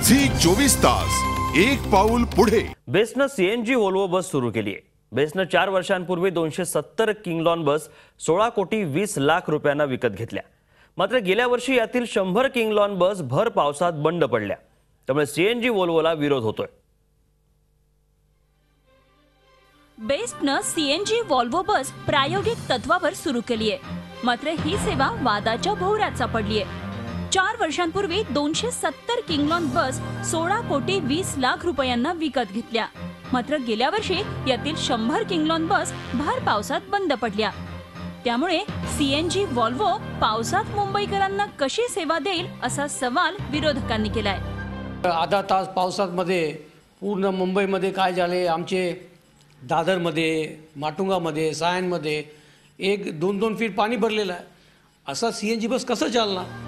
Zee 24 तास एक पाऊल पुढे। बेस्टनं सीएनजी वोल्वो बस सुरू केली आहे। बेस्टनं 4 वर्षांपूर्वी 270 किंगलॉन बस 16 कोटी 20 लाख रुपयांना विकत घेतल्या। मात्र गेल्या वर्षी यातील 100 किंगलॉन बस भर पावसात बंद पडल्या। त्यामुळे सीएनजी वोल्वोला विरोध होतोय। बेस्टनं सीएनजी वॉल्वो बस प्रायोगिक तत्वावर सुरू केली आहे। मात्र ही सेवा वादाच्या भोवऱ्यात सापडली आहे। 4 वर्षांपूर्वी 270 किंगलॉन बस 16 कोटी 20 लाख रुपयांना विकत घेतल्या। मात्र गेल्या वर्षी यातील 100 किंगलॉन बस भर पावसात बंद पडल्या। त्यामुळे सीएनजी वॉल्वो पावसात मुंबईकरांना कशी सेवा देईल असा सवाल विरोधकांनी केलाय। आधा तास पावसामध्ये पूर्ण मुंबईमध्ये काय झाले, आमचे दादरमध्ये, माटुंगामध्ये, सायनमध्ये 1-2 फीट पाणी भरलेलं आहे। असा सीएनजी बस कसं चालणार?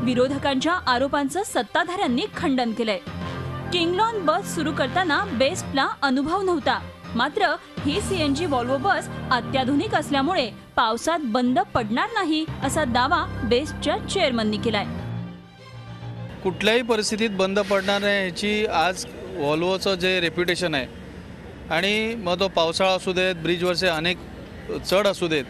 विरोधकांच्या आरोपांचं सत्ताधाऱ्यांनी खंडन केलंय। किंगलॉन बस सुरू करताना बेस्टला अनुभव नव्हता। मात्र ही सीएनजी वॉल्वो बस अत्याधुनिक असल्यामुळे पावसात बंद पडणार नाही असा दावा बेस्टच्या चेअरमननी केलाय। कुठल्याही परिस्थितीत बंद पडणार नाही याची आज वॉल्वोचं जे रेप्युटेशन आहे, आणि मग तो पावसाळा असू देत, ब्रिजवरचे अनेक चढ असू देत,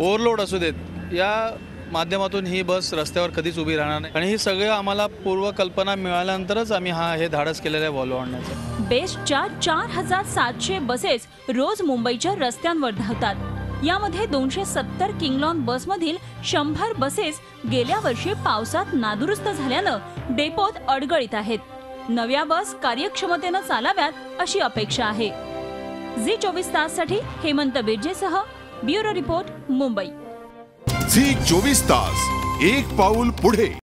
ओव्हरलोड असू देत, या माध्यमातून ही बस रस्त्यावर कधीच उभी राहणार नाही। आणि ही सगळं आम्हाला पूर्वकल्पना मिळाल्यानंतरच आम्ही हे धाडस केलेलं आहे वॉल्वो आणण्याचं। बेस्टच्या 4700 बसेस रोज मुंबईच्या रस्त्यांवर धावतात। यामध्ये 270 किंगलॉन बसमधील 100 बसेस गेल्या वर्षी पावसात नादुरुस्त झाल्यानं डेपोत अडगळीत आहेत। नव्या बस कार्यक्षमतेनं चालाव्यात अशी अपेक्षा आहे। झी 24 ताससाठी हेमंत बिर्जेसह ब्युरो रिपोर्ट, मुंबई। झी 24 तास एक पाऊल पुढे।